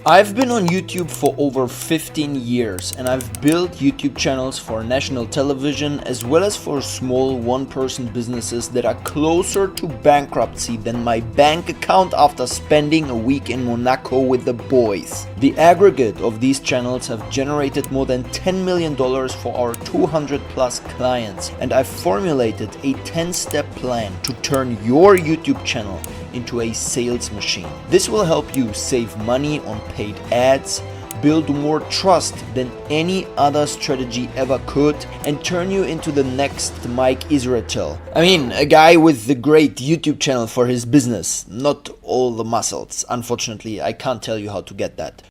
I've been on YouTube for over 15 years and I've built YouTube channels for national television as well as for small one-person businesses that are closer to bankruptcy than my bank account after spending a week in Monaco with the boys. The aggregate of these channels have generated more than $10 million for our 200 plus clients, and I've formulated a 10-step plan to turn your YouTube channel into a sales machine. This will help you save money on paid ads, build more trust than any other strategy ever could, and turn you into the next Mike Israetel. I mean, a guy with the great YouTube channel for his business, not all the muscles. Unfortunately, I can't tell you how to get that.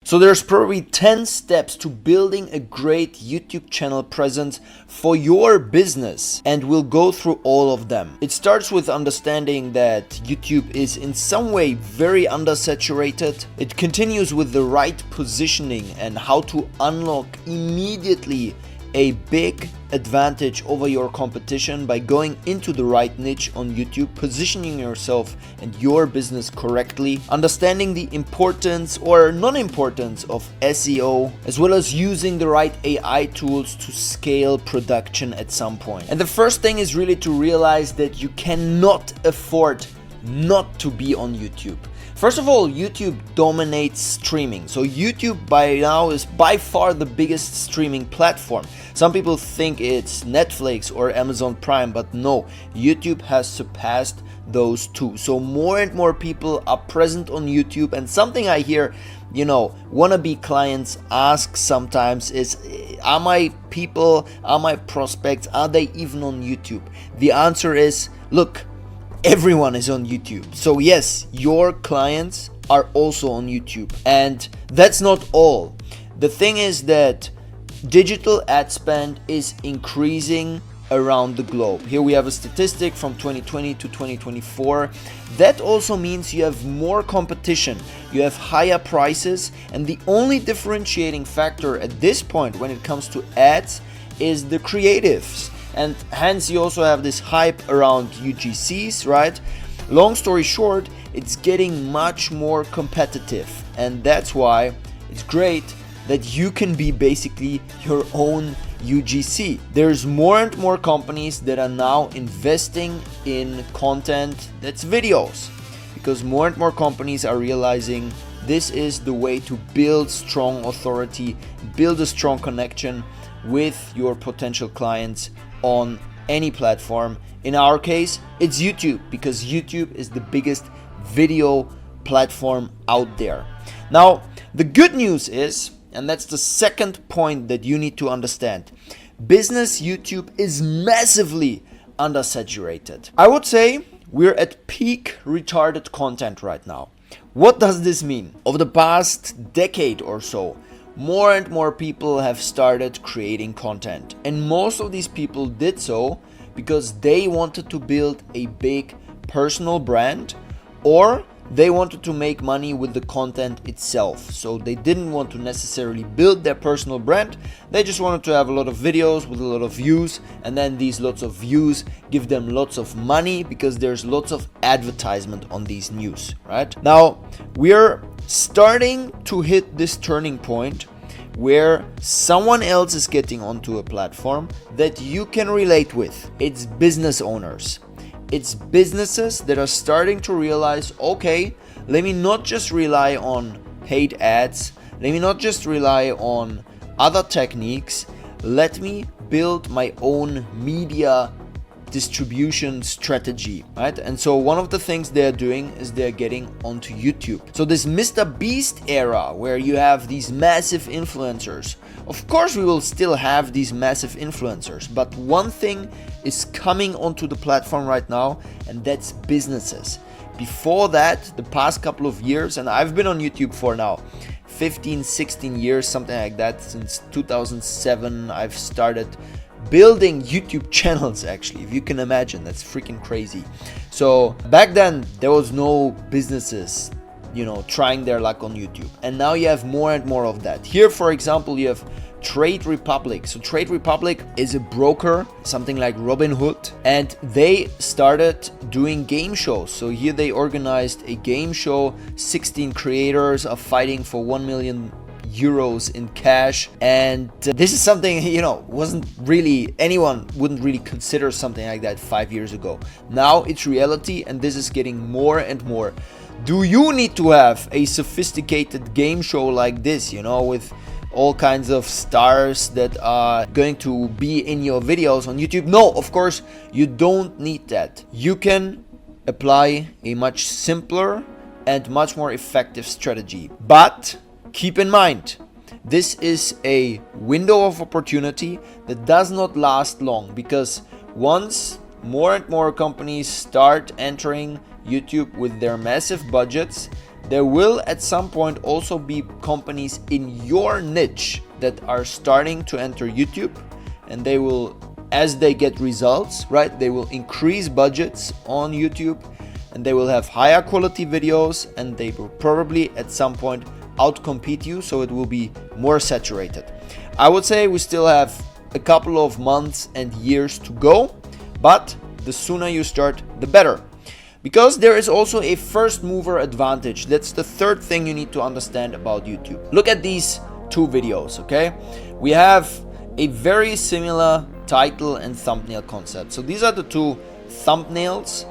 So there's probably 10 steps to building a great YouTube channel presence for your business, and we'll go through all of them. It starts with understanding that YouTube is in some way very undersaturated. It continues with the right positioning and how to unlock immediately a big advantage over your competition by going into the right niche on YouTube, positioning yourself and your business correctly, understanding the importance or non-importance of SEO, as well as using the right AI tools to scale production at some point. And the first thing is really to realize that you cannot afford not to be on YouTube. First of all, YouTube dominates streaming. So YouTube by now is by far the biggest streaming platform. Some people think it's Netflix or Amazon Prime, but no, YouTube has surpassed those two. So more and more people are present on YouTube, and something I hear, wannabe clients ask sometimes is, are my people, are my prospects, are they even on YouTube? The answer is, look, everyone is on YouTube. So yes, your clients are also on YouTube. And that's not all. The thing is that digital ad spend is increasing around the globe. Here we have a statistic from 2020 to 2024. That also means you have more competition, you have higher prices, and the only differentiating factor at this point when it comes to ads is the creatives. And hence you also have this hype around UGCs, right? Long story short, it's getting much more competitive, and that's why it's great that you can be basically your own UGC. There's more and more companies that are now investing in content that's videos, because more and more companies are realizing this is the way to build strong authority, build a strong connection with your potential clients on any platform. In our case, it's YouTube, because YouTube is the biggest video platform out there. Now, the good news is, and that's the second point that you need to understand, business YouTube is massively undersaturated. I would say we're at peak retarded content right now. What does this mean? Over the past decade or so, more and more people have started creating content, and most of these people did so because they wanted to build a big personal brand, or they wanted to make money with the content itself. So they didn't want to necessarily build their personal brand, they just wanted to have a lot of videos with a lot of views, and then these lots of views give them lots of money because there's lots of advertisement on these news, right? Now we're starting to hit this turning point where someone else is getting onto a platform that you can relate with. It's business owners. It's businesses that are starting to realize, okay, let me not just rely on paid ads. Let me not just rely on other techniques. Let me build my own media distribution strategy, right? And so one of the things they're doing is they're getting onto YouTube. So this Mr. Beast era where you have these massive influencers, of course we will still have these massive influencers, but one thing is coming onto the platform right now, and that's businesses. Before that, the past couple of years, and I've been on YouTube for now 15, 16 years, something like that. Since 2007 I've started building YouTube channels, actually, if you can imagine. That's freaking crazy. So back then there was no businesses trying their luck on YouTube, and now you have more and more of that. Here, for example, you have Trade Republic. So Trade Republic is a broker, something like Robinhood, and they started doing game shows. So here they organized a game show. 16 creators are fighting for 1 million euros in cash, and this is something, you know, anyone wouldn't really consider something like that 5 years ago. Now it's reality, and this is getting more and more. Do you need to have a sophisticated game show like this, you know, with all kinds of stars that are going to be in your videos on YouTube? No, of course you don't need that. You can apply a much simpler and much more effective strategy, but keep in mind, this is a window of opportunity that does not last long, because once more and more companies start entering YouTube with their massive budgets, there will at some point also be companies in your niche that are starting to enter YouTube, and they will, as they get results, right, they will increase budgets on YouTube, and they will have higher quality videos, and they will probably at some point outcompete you, so it will be more saturated. I would say we still have a couple of months and years to go, but the sooner you start, the better. Because there is also a first mover advantage. That's the third thing you need to understand about YouTube. Look at these two videos, okay? We have a very similar title and thumbnail concept. So these are the two thumbnails,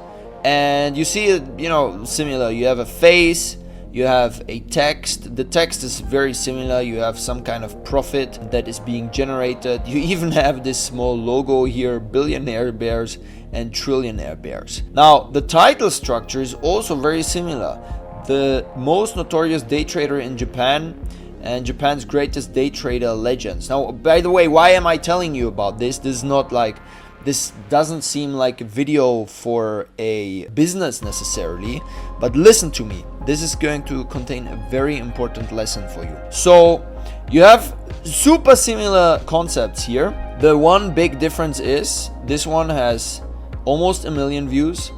and you see it, you know, similar. You have a face, you have a text. The text is very similar. You have some kind of profit that is being generated. You even have this small logo here, billionaire bears and trillionaire bears. Now, the title structure is also very similar. The most notorious day trader in Japan and Japan's greatest day trader legends. Now, by the way, why am I telling you about this? This doesn't seem like a video for a business necessarily, but listen to me. This is going to contain a very important lesson for you. So you have super similar concepts here. The one big difference is this one has almost 1 million views.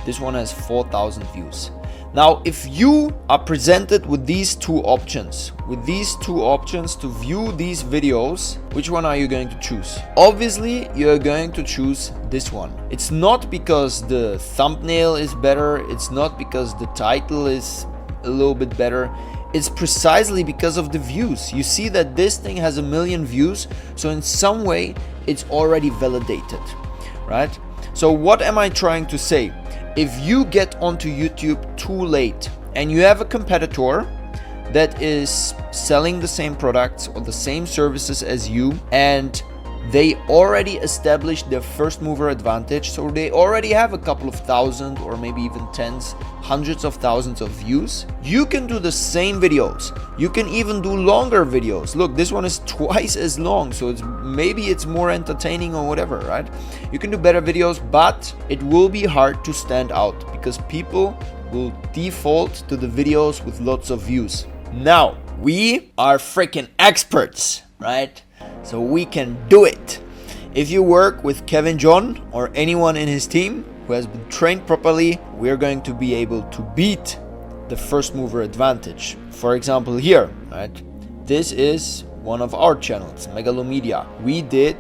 This one has 4,000 views. Now, if you are presented with these two options, to view these videos, which one are you going to choose? Obviously, you're going to choose this one. It's not because the thumbnail is better. It's not because the title is a little bit better. It's precisely because of the views. You see that this thing has 1 million views, so in some way, it's already validated, right? So what am I trying to say? If you get onto YouTube too late and you have a competitor that is selling the same products or the same services as you, and they already established their first mover advantage, so they already have a couple of thousand or maybe even tens, hundreds of thousands of views, you can do the same videos. You can even do longer videos. Look, this one is twice as long, so maybe it's more entertaining or whatever, right? You can do better videos, but it will be hard to stand out because people will default to the videos with lots of views. Now, we are freaking experts, right? So we can do it. If you work with Kevin John or anyone in his team who has been trained properly, we're going to be able to beat the first mover advantage. For example, here, right? This is one of our channels, Megalomedia. We did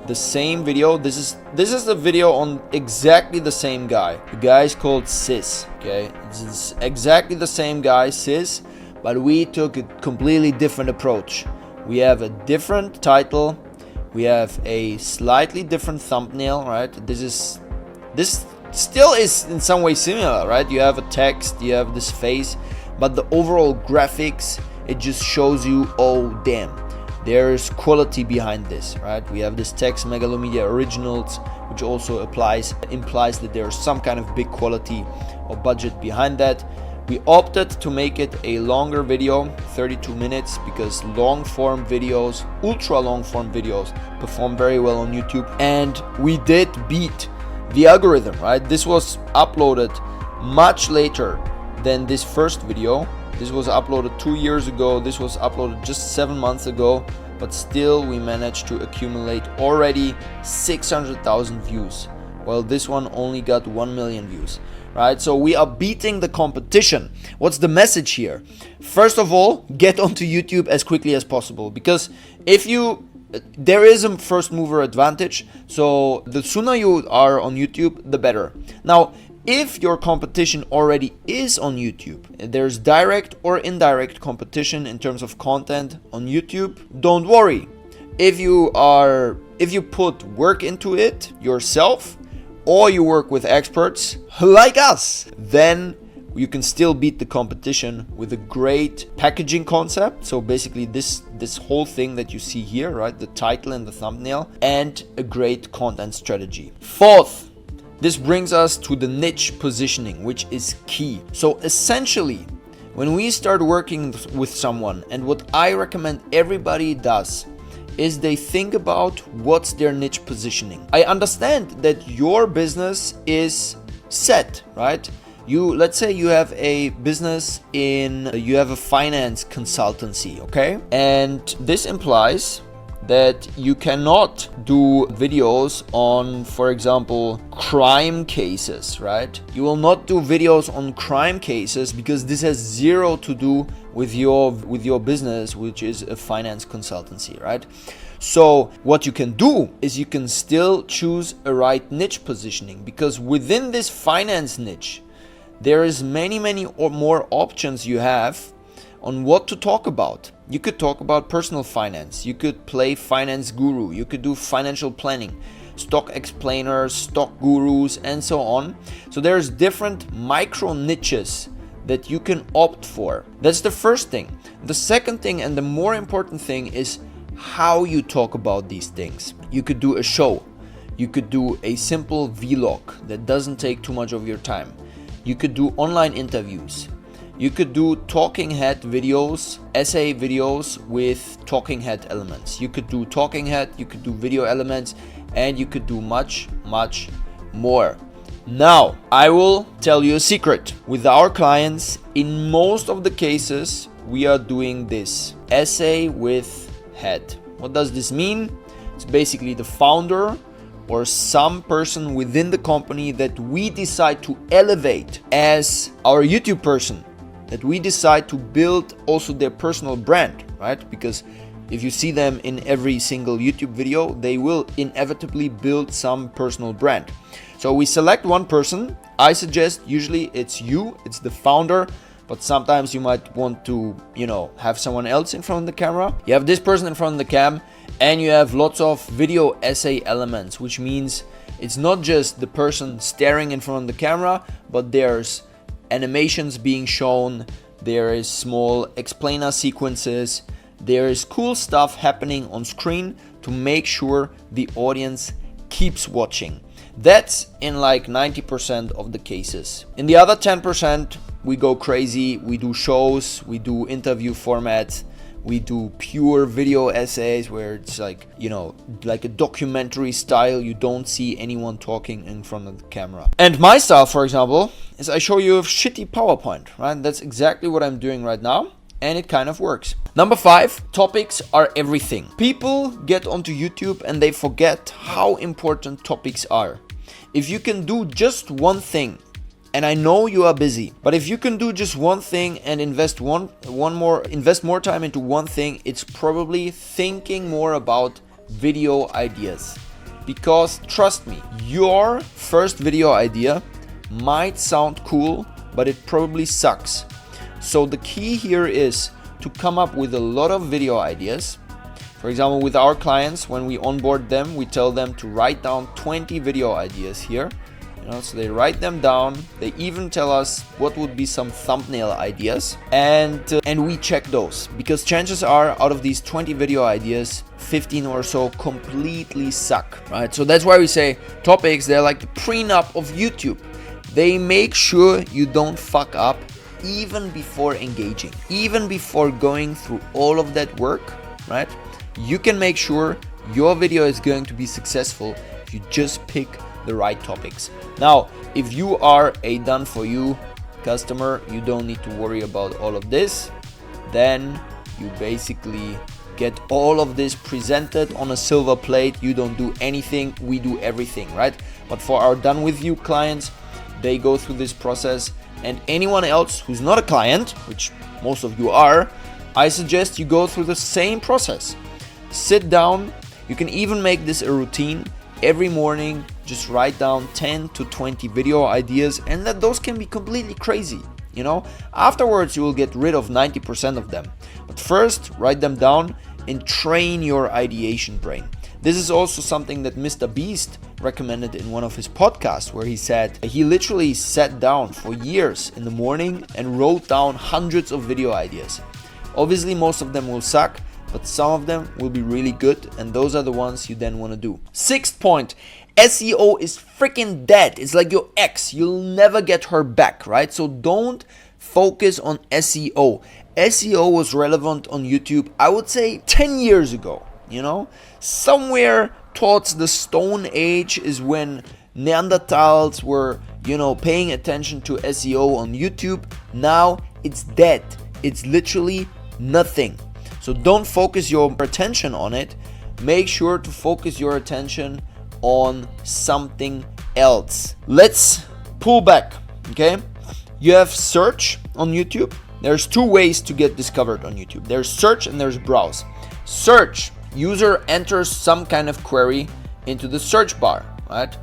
the same video. This is the video on exactly the same guy. The guy is called Sis. Okay, it's exactly the same guy, Sis, but we took a completely different approach. We have a different title. We have a slightly different thumbnail, right? This still is in some way similar, right? You have a text, you have this face, but the overall graphics, it just shows you, oh damn, there's quality behind this, right? We have this text, Megalomedia Originals, which also implies that there's some kind of big quality or budget behind that. We opted to make it a longer video, 32 minutes, because long form videos, ultra long form videos perform very well on YouTube. And we did beat the algorithm, right? This was uploaded much later than this first video. This was uploaded 2 years ago. This was uploaded just 7 months ago, but still we managed to accumulate already 600,000 views, while this one only got 1 million views. right? So we are beating the competition. What's the message here? First of all, get onto YouTube as quickly as possible, because there is a first mover advantage. So the sooner you are on YouTube, the better. Now, if your competition already is on YouTube, there's direct or indirect competition in terms of content on YouTube, don't worry. If you put work into it yourself, or you work with experts like us, then you can still beat the competition with a great packaging concept. So basically this whole thing that you see here, right? The title and the thumbnail, and a great content strategy. Fourth, this brings us to the niche positioning, which is key. So essentially, when we start working with someone, and what I recommend everybody does, is they think about what's their niche positioning. I understand that your business is set, right? Let's say you have a business you have a finance consultancy, okay? And this implies that you cannot do videos on, for example, crime cases, right? You will not do videos on crime cases because this has zero to do with your business, which is a finance consultancy, right? So what you can do is you can still choose a right niche positioning, because within this finance niche, there is many or more options you have on what to talk about. You could talk about personal finance, you could play finance guru, you could do financial planning, stock explainers, stock gurus, and so on. So there's different micro niches that you can opt for. That's the first thing. The second thing, and the more important thing, is how you talk about these things. You could do a show, you could do a simple vlog that doesn't take too much of your time. You could do online interviews. You could do talking head videos, essay videos with talking head elements. You could do talking head, you could do video elements, and you could do much more. Now, I will tell you a secret. With our clients, in most of the cases, we are doing this essay with head. What does this mean? It's basically the founder or some person within the company that we decide to elevate as our YouTube person, that we decide to build also their personal brand, right? Because if you see them in every single YouTube video, they will inevitably build some personal brand. So we select one person. I suggest usually it's the founder, but sometimes you might want to, have someone else in front of the camera. You have this person in front of the cam, and you have lots of video essay elements, which means it's not just the person staring in front of the camera, but there's animations being shown, there is small explainer sequences, there is cool stuff happening on screen to make sure the audience keeps watching. That's in like 90% of the cases. In the other 10%, we go crazy. We do shows, we do interview formats, we do pure video essays where it's like, like a documentary style. You don't see anyone talking in front of the camera. And my style, for example, is I show you a shitty PowerPoint, right? That's exactly what I'm doing right now, and it kind of works. Number 5, topics are everything. People get onto YouTube and they forget how important topics are. If you can do just one thing, and I know you are busy, but if you can do just one thing and invest more time into one thing, it's probably thinking more about video ideas. Because trust me, your first video idea might sound cool, but it probably sucks. So the key here is to come up with a lot of video ideas. For example, with our clients, when we onboard them, we tell them to write down 20 video ideas here. So they write them down. They even tell us what would be some thumbnail ideas, and we check those, because chances are out of these 20 video ideas, 15 or so completely suck, right? So that's why we say topics, they're like the prenup of YouTube. They make sure you don't fuck up even before engaging, even before going through all of that work, right? You can make sure your video is going to be successful if you just pick the right topics. Now, if you are a done for you customer, you don't need to worry about all of this. Then you basically get all of this presented on a silver plate. You don't do anything, we do everything, right? But for our done with you clients, they go through this process. And anyone else who's not a client, which most of you are, I suggest you go through the same process. Sit down. You can even make this a routine. Every morning, just write down 10 to 20 video ideas, and that those can be completely crazy. You know, afterwards you will get rid of 90% of them. But first, write them down and train your ideation brain. This is also something that Mr. Beast recommended in one of his podcasts, where he said he literally sat down for years in the morning and wrote down hundreds of video ideas. Obviously, most of them will suck, but some of them will be really good, and those are the ones you then want to do. Sixth point, SEO is freaking dead. It's like your ex. You'll never get her back, right? So don't focus on SEO. SEO was relevant on YouTube, I would say 10 years ago, you know? Somewhere towards the Stone Age is when Neanderthals were, paying attention to SEO on YouTube. Now it's dead. It's literally nothing. So don't focus your attention on it. Make sure to focus your attention on something else. Let's pull back, okay? You have search on YouTube. There's two ways to get discovered on YouTube. There's search and there's browse. Search, user enters some kind of query into the search bar, right?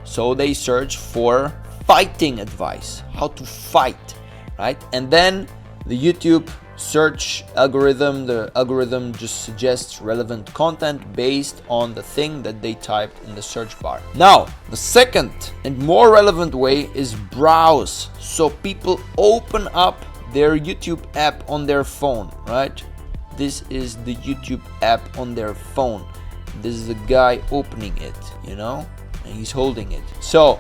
So they search for fighting advice, how to fight, right? And then the YouTube search algorithm, the algorithm just suggests relevant content based on the thing that they typed in the search bar. Now, the second and more relevant way is browse. So people open up their YouTube app on their phone, right? This is the YouTube app on their phone. This is the guy opening it, and he's holding it. So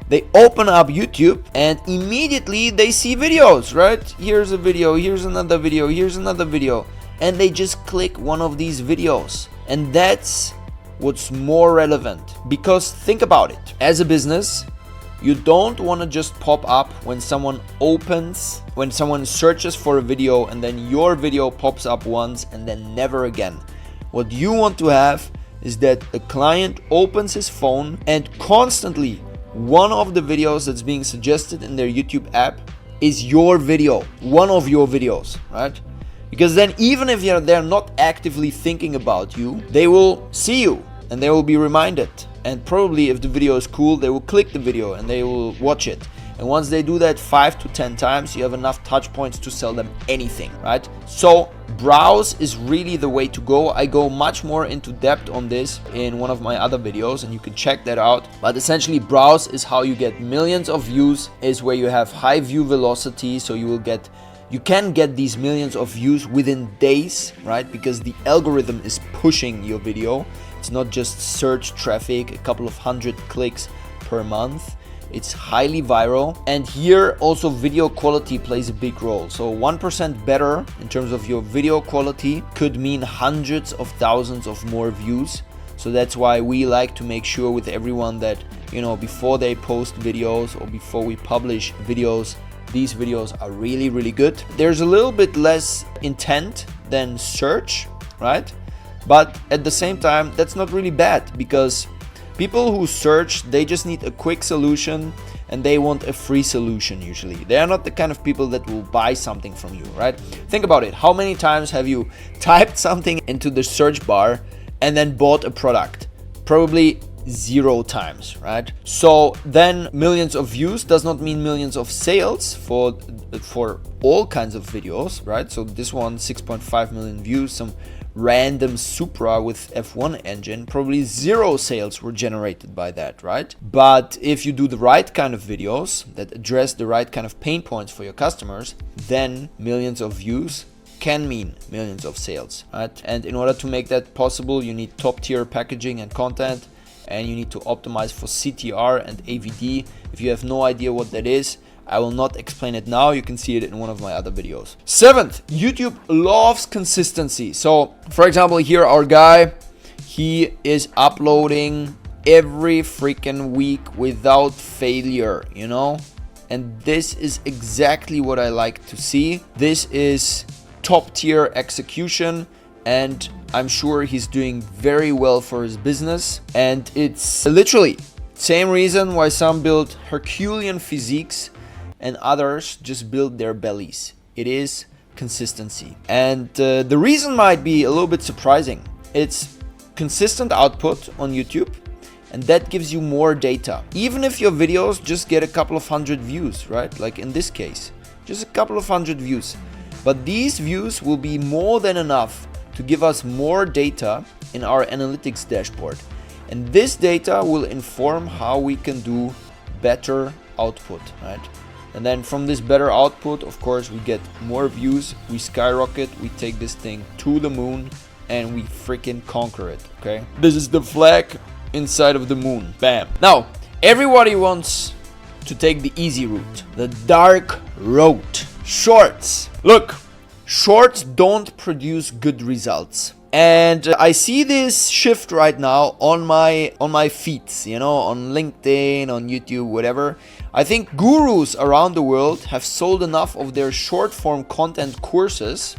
they open up YouTube and immediately they see videos, right? Here's a video, here's another video, here's another video. And they just click one of these videos. And that's what's more relevant. Because think about it. As a business, you don't want to just pop up when someone searches for a video and then your video pops up once and then never again. What you want to have is that the client opens his phone and constantly one of the videos that's being suggested in their YouTube app is your video, one of your videos, right? Because then even if they're not actively thinking about you, they will see you and they will be reminded. And probably if the video is cool, they will click the video and they will watch it. And once they do that 5 to 10 times, you have enough touch points to sell them anything, right? So browse is really the way to go. I go much more into depth on this in one of my other videos and you can check that out. But essentially browse is how you get millions of views, is where you have high view velocity. So you can get these millions of views within days, right? Because the algorithm is pushing your video. It's not just search traffic, a couple of hundred clicks per month. It's highly viral. And here also video quality plays a big role. So 1% better in terms of your video quality could mean hundreds of thousands of more views. So that's why we like to make sure with everyone that, before they post videos or before we publish videos, these videos are really, really good. There's a little bit less intent than search, right? But at the same time, that's not really bad, because people who search, they just need a quick solution and they want a free solution usually. They are not the kind of people that will buy something from you, right? Think about it. How many times have you typed something into the search bar and then bought a product? Probably 0 times, right? So then millions of views does not mean millions of sales for all kinds of videos, right? So this one, 6.5 million views, some random Supra with F1 engine, probably 0 sales were generated by that, right? But if you do the right kind of videos that address the right kind of pain points for your customers, then millions of views can mean millions of sales, right? And in order to make that possible, you need top tier packaging and content, and you need to optimize for CTR and AVD. If you have no idea what that is, I will not explain it now. You can see it in one of my other videos. 7th, YouTube loves consistency. So for example, here our guy, he is uploading every freaking week without failure, And this is exactly what I like to see. This is top tier execution, and I'm sure he's doing very well for his business. And it's literally Same reason why some build Herculean physiques and others just build their bellies. It is consistency. And the reason might be a little bit surprising. It's consistent output on YouTube, and that gives you more data. Even if your videos just get a couple of hundred views, right? Like in this case, just a couple of hundred views. But these views will be more than enough to give us more data in our analytics dashboard. And this data will inform how we can do better output, right? And then from this better output, of course, we get more views, we skyrocket, we take this thing to the moon, and we freaking conquer it, okay? This is the flag inside of the moon, bam. Now, everybody wants to take the easy route, the dark road. Shorts. Look, shorts don't produce good results. And I see this shift right now on my feeds, you know, on LinkedIn, on YouTube, whatever. I think gurus around the world have sold enough of their short form content courses,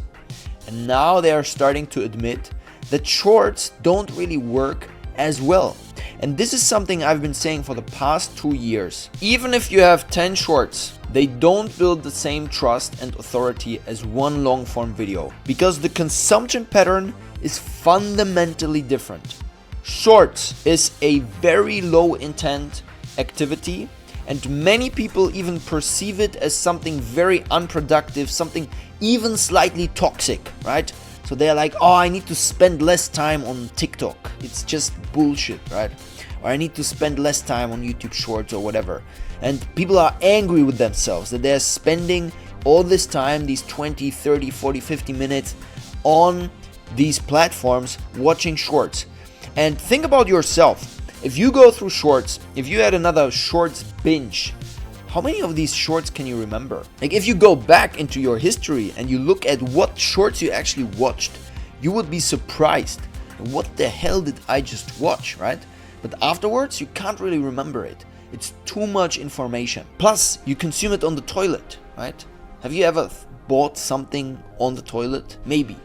and now they are starting to admit that shorts don't really work as well. And this is something I've been saying for the past 2 years. Even if you have 10 shorts, they don't build the same trust and authority as one long form video, because the consumption pattern is fundamentally different. Shorts is a very low intent activity, and many people even perceive it as something very unproductive, something even slightly toxic, right? So they're like, oh, I need to spend less time on TikTok. It's just bullshit, right? Or I need to spend less time on YouTube Shorts or whatever. And people are angry with themselves that they're spending all this time, these 20, 30, 40, 50 minutes on these platforms watching shorts. And think about yourself. If you go through shorts, if you had another shorts binge, how many of these shorts can you remember? Like if you go back into your history and you look at what shorts you actually watched, you would be surprised. What the hell did I just watch, right? But afterwards, you can't really remember it. It's too much information. Plus, you consume it on the toilet, right? Have you ever bought something on the toilet? Maybe,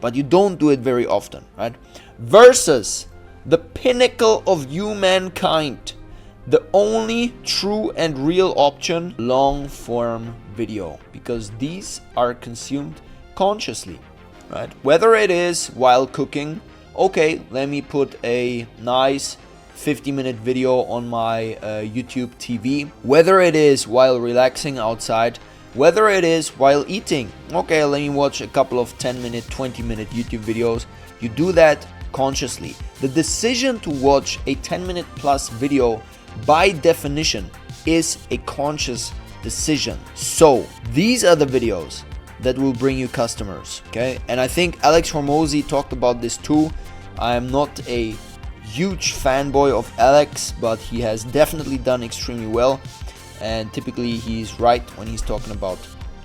but you don't do it very often, right? Versus the pinnacle of humankind, the only true and real option, long form video, because these are consumed consciously, right? Whether it is while cooking, okay, let me put a nice 50-minute video on my YouTube TV. Whether it is while relaxing outside, whether it is while eating, okay, let me watch a couple of 10-minute, 20-minute YouTube videos. You do that consciously. The decision to watch a 10-minute plus video by definition is a conscious decision. So these are the videos that will bring you customers, okay? And I think Alex Hormozi talked about this too. I'm not a huge fanboy of Alex, but he has definitely done extremely well, and typically he's right when he's talking about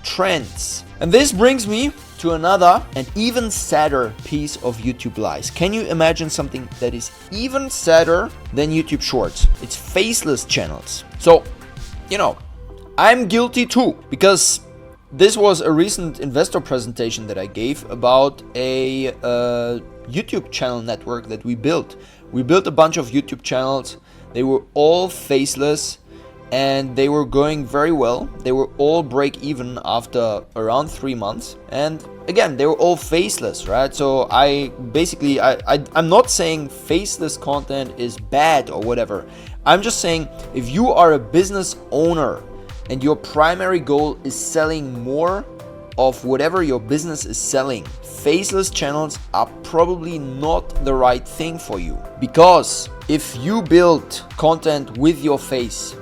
trends. And this brings me to another and even sadder piece of YouTube lies. Can you imagine something that is even sadder than YouTube Shorts? It's faceless channels. So, you know, I'm guilty too, because this was a recent investor presentation that I gave about a YouTube channel network that we built. We built a bunch of YouTube channels. They were all faceless and they were going very well. They were all break even after around 3 months. And again, they were all faceless, right? So I'm not saying faceless content is bad or whatever. I'm just saying if you are a business owner and your primary goal is selling more of whatever your business is selling, faceless channels are probably not the right thing for you. Because if you build content with your face,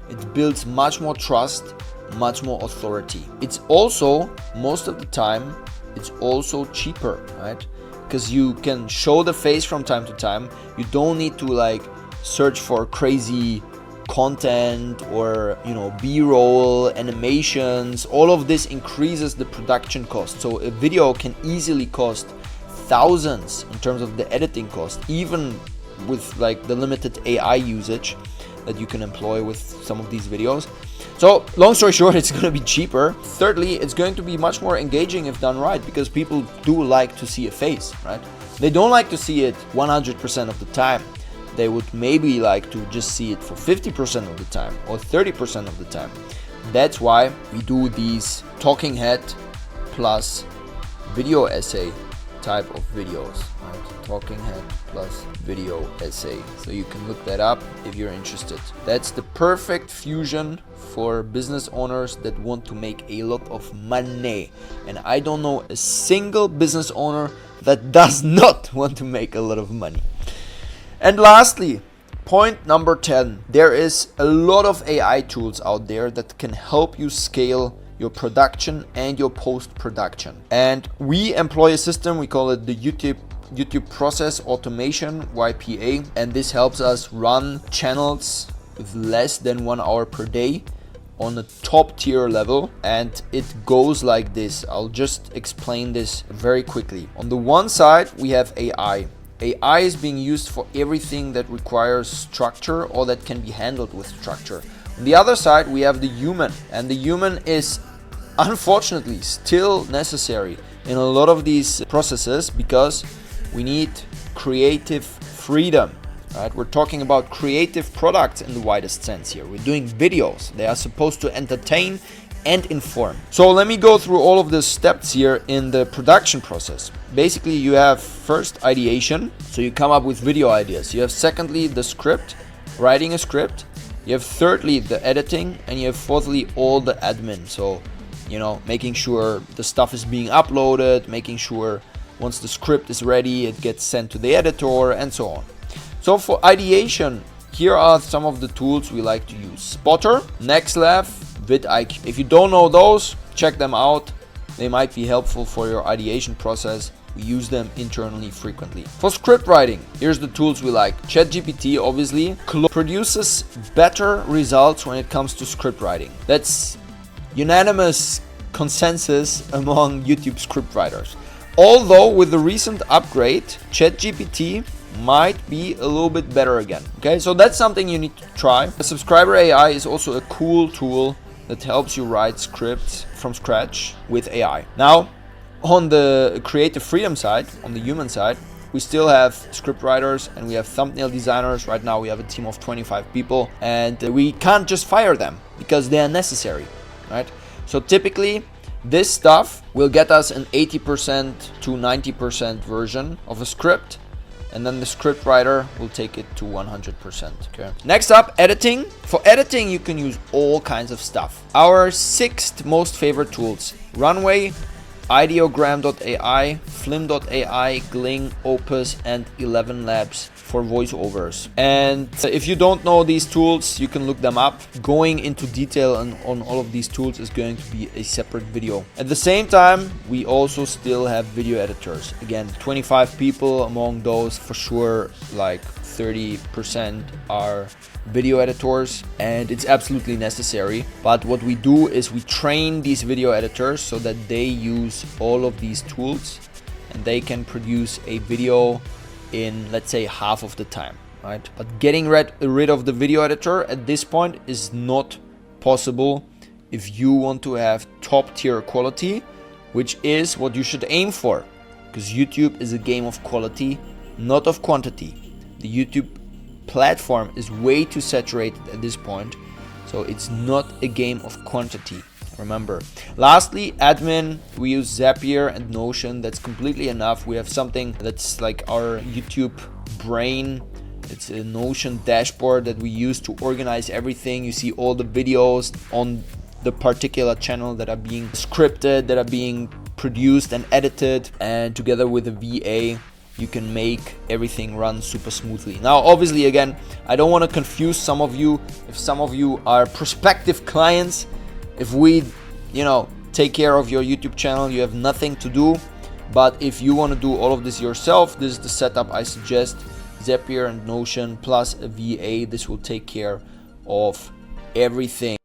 it builds much more trust, much more authority. It's also, most of the time, it's also cheaper, right? Because you can show the face from time to time. You don't need to like search for crazy content or, you know, B-roll, animations. All of this increases the production cost. So a video can easily cost thousands in terms of the editing cost, even with like the limited AI usage that you can employ with some of these videos. So long story short, it's going to be cheaper. Thirdly, it's going to be much more engaging if done right, because people do like to see a face, right? They don't like to see it 100% of the time. they would maybe like to just see it for 50% of the time or 30% of the time. That's why we do these talking head plus video essay type of videos, right? Talking head plus video essay. So you can look that up if you're interested. That's the perfect fusion for business owners that want to make a lot of money. And I don't know a single business owner that does not want to make a lot of money. And lastly, point number 10, there is a lot of AI tools out there that can help you scale your production and your post-production. And we employ a system, we call it the YouTube Process Automation, YPA, and this helps us run channels with less than 1 hour per day on a top tier level. And it goes like this. I'll just explain this very quickly. On the one side, we have AI. AI is being used for everything that requires structure or that can be handled with structure. On the other side, we have the human, and the human is unfortunately still necessary in a lot of these processes because we need creative freedom, right? We're talking about creative products in the widest sense here. We're doing videos. They are supposed to entertain and inform. So let me go through all of the steps here in the production process. Basically, you have first ideation, so you come up with video ideas. You have secondly the script, writing a script. You have thirdly the editing, and you have fourthly all the admin. So, you know, making sure the stuff is being uploaded, making sure once the script is ready, it gets sent to the editor, and so on. So for ideation, here are some of the tools we like to use. Spotter, NextLab, vidIQ. If you don't know those, check them out. They might be helpful for your ideation process. We use them internally frequently. For script writing, here's the tools we like. ChatGPT obviously produces better results when it comes to script writing. That's unanimous consensus among YouTube script writers. Although with the recent upgrade, ChatGPT might be a little bit better again. Okay, so that's something you need to try. The Subscriber AI is also a cool tool that helps you write scripts from scratch with AI. Now, on the creative freedom side, on the human side, we still have script writers and we have thumbnail designers. Right now we have a team of 25 people and we can't just fire them because they are necessary, right? So typically this stuff will get us an 80% to 90% version of a script, and then the script writer will take it to 100%. Okay. Next up, editing. For editing, you can use all kinds of stuff. Our 6th most favorite tools: Runway, Ideogram.ai, Flim.ai, Gling, Opus, and 11 Labs for voiceovers. And if you don't know these tools, you can look them up. Going into detail on all of these tools is going to be a separate video. At the same time, we also still have video editors. Again, 25 people. Among those, for sure, like 30% are video editors, and it's absolutely necessary. But what we do is we train these video editors so that they use all of these tools and they can produce a video in, let's say, half of the time, right? But getting rid of the video editor at this point is not possible if you want to have top tier quality, which is what you should aim for, because YouTube is a game of quality, not of quantity. The YouTube platform is way too saturated at this point, so it's not a game of quantity. Remember. Lastly, admin. We use Zapier and Notion. That's completely enough. We have something that's like our YouTube brain. It's a Notion dashboard that we use to organize everything. You see all the videos on the particular channel that are being scripted, that are being produced and edited, and together with a VA, you can make everything run super smoothly. Now, obviously, again, I don't want to confuse some of you. If some of you are prospective clients, if we, take care of your YouTube channel, you have nothing to do. But if you want to do all of this yourself, this is the setup I suggest. Zapier and Notion plus a VA. This will take care of everything.